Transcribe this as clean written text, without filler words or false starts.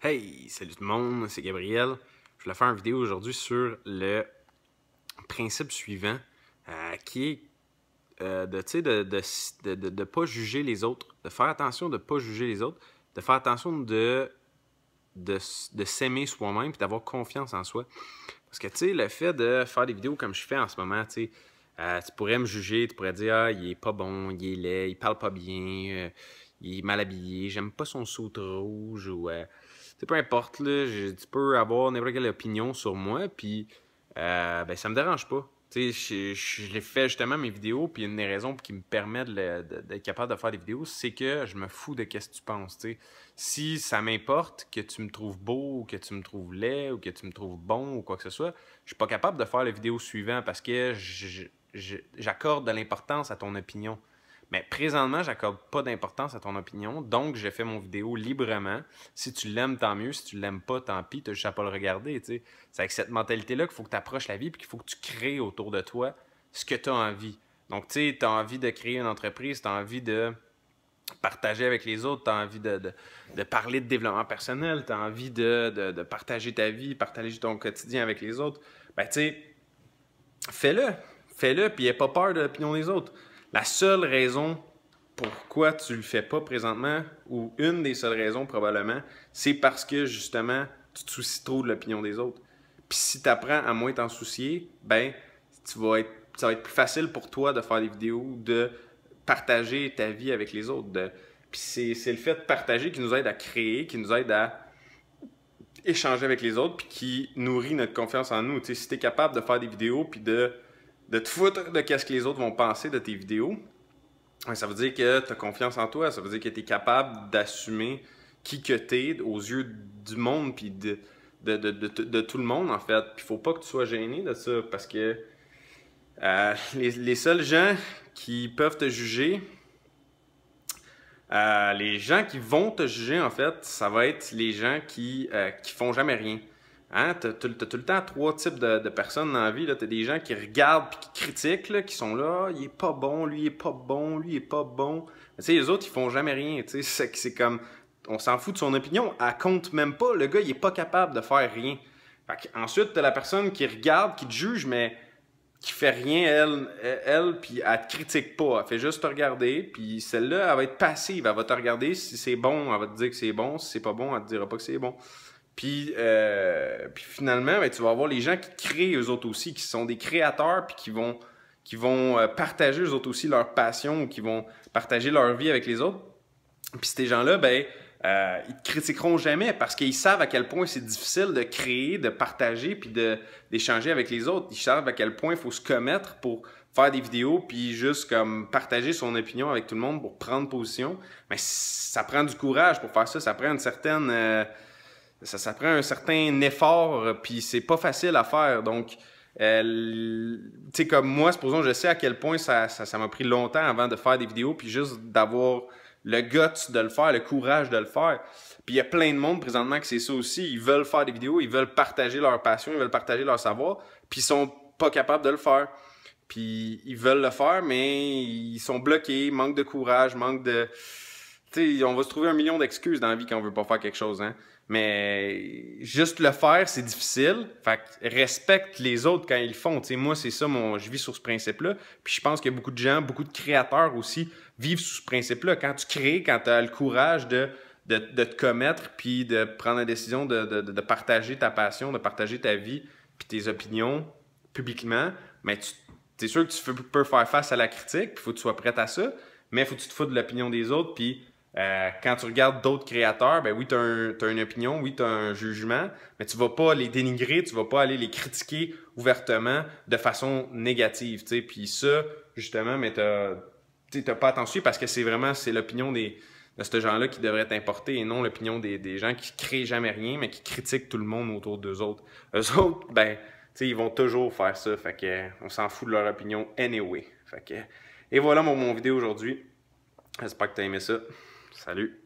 Hey, salut tout le monde, c'est Gabriel. Je voulais faire une vidéo aujourd'hui sur le principe suivant qui est de pas juger les autres, de faire attention de pas juger les autres, de faire attention de s'aimer soi-même et d'avoir confiance en soi. Parce que tu sais, le fait de faire des vidéos comme je fais en ce moment, tu pourrais me juger, tu pourrais dire ah, il est pas bon, il est laid, il parle pas bien, il est mal habillé, j'aime pas son saut rouge ou peu importe, là, tu peux avoir n'importe quelle opinion sur moi, puis ben, ça me dérange pas. Je l'ai fait justement mes vidéos, puis une des raisons qui me permet d'être capable de faire des vidéos, c'est que je me fous de qu'est-ce que tu penses. T'sais. Si ça m'importe que tu me trouves beau, ou que tu me trouves laid, ou que tu me trouves bon, ou quoi que ce soit, je suis pas capable de faire la vidéo suivante parce que j'accorde de l'importance à ton opinion. Mais présentement, j'accorde pas d'importance à ton opinion, donc j'ai fait mon vidéo librement. Si tu l'aimes, tant mieux. Si tu l'aimes pas, tant pis, tu n'as juste à pas le regarder. T'sais. C'est avec cette mentalité-là qu'il faut que tu approches la vie et qu'il faut que tu crées autour de toi ce que tu as envie. Donc, tu as envie de créer une entreprise, tu as envie de partager avec les autres, tu as envie de parler de développement personnel, tu as envie de partager ta vie, partager ton quotidien avec les autres. Ben, tu sais, fais-le. Fais-le, puis n'aie pas peur de l'opinion des autres. La seule raison pourquoi tu le fais pas présentement, ou une des seules raisons probablement, c'est parce que justement, tu te soucies trop de l'opinion des autres. Puis si tu apprends à moins t'en soucier, ben, ça va être plus facile pour toi de faire des vidéos, de partager ta vie avec les autres. Puis c'est le fait de partager qui nous aide à créer, qui nous aide à échanger avec les autres, puis qui nourrit notre confiance en nous. T'sais, si tu es capable de faire des vidéos, puis de te foutre de qu'est-ce que les autres vont penser de tes vidéos, ça veut dire que tu as confiance en toi, ça veut dire que tu es capable d'assumer qui que tu es aux yeux du monde, puis de tout le monde, en fait. Puis il faut pas que tu sois gêné de ça, parce que les seuls gens qui peuvent te juger, les gens qui vont te juger, en fait, ça va être les gens qui font jamais rien. Hein? Tu as tout le temps trois types de personnes dans la vie. Tu as des gens qui regardent et qui critiquent, là, qui sont là, il est pas bon, lui il est pas bon, lui il est pas bon. Les autres, ils font jamais rien. C'est comme, on s'en fout de son opinion, elle compte même pas. Le gars, il est pas capable de faire rien. Ensuite, tu as la personne qui regarde, qui te juge, mais qui fait rien, puis elle te critique pas. Elle fait juste te regarder, puis celle-là, elle va être passive. Elle va te regarder. Si c'est bon, elle va te dire que c'est bon. Si c'est pas bon, elle te dira pas que c'est bon. Puis finalement, ben, tu vas avoir les gens qui créent eux autres aussi, qui sont des créateurs, puis qui vont partager eux autres aussi leur passion, ou qui vont partager leur vie avec les autres. Puis ces gens-là, ben, ils te critiqueront jamais parce qu'ils savent à quel point c'est difficile de créer, de partager, puis d'échanger avec les autres. Ils savent à quel point il faut se commettre pour faire des vidéos, puis juste comme partager son opinion avec tout le monde pour prendre position. Mais ça prend du courage pour faire ça, ça prend une certaine... ça prend un certain effort, puis c'est pas facile à faire. Donc, tu sais, comme moi, supposons, je sais à quel point ça m'a pris longtemps avant de faire des vidéos, puis juste d'avoir le guts de le faire, le courage de le faire. Puis il y a plein de monde présentement que c'est ça aussi. Ils veulent faire des vidéos, ils veulent partager leur passion, ils veulent partager leur savoir, puis ils sont pas capables de le faire. Puis ils veulent le faire, mais ils sont bloqués, manque de courage, manque de... Tu sais, on va se trouver un million d'excuses dans la vie quand on veut pas faire quelque chose, hein. Mais juste le faire, c'est difficile. Fait que respecte les autres quand ils le font. T'sais, moi, c'est ça, je vis sur ce principe-là. Puis je pense que beaucoup de gens, beaucoup de créateurs aussi, vivent sous ce principe-là. Quand tu crées, quand tu as le courage de te commettre, puis de prendre la décision de partager ta passion, de partager ta vie, puis tes opinions publiquement, mais c'est sûr que tu peux faire face à la critique, puis il faut que tu sois prêt à ça, mais il faut que tu te foutes de l'opinion des autres, puis quand tu regardes d'autres créateurs, ben oui, tu as une opinion, oui, tu as un jugement, mais tu vas pas les dénigrer, tu vas pas aller les critiquer ouvertement de façon négative, tu sais. Puis ça, justement, mais t'as pas attention parce que c'est l'opinion de ce gens-là qui devrait t'importer et non l'opinion des gens qui créent jamais rien, mais qui critiquent tout le monde autour d'eux autres. Eux autres, ben, tu sais, ils vont toujours faire ça, fait que on s'en fout de leur opinion anyway. Fait que, et voilà mon vidéo aujourd'hui. J'espère que tu as aimé ça. Salut!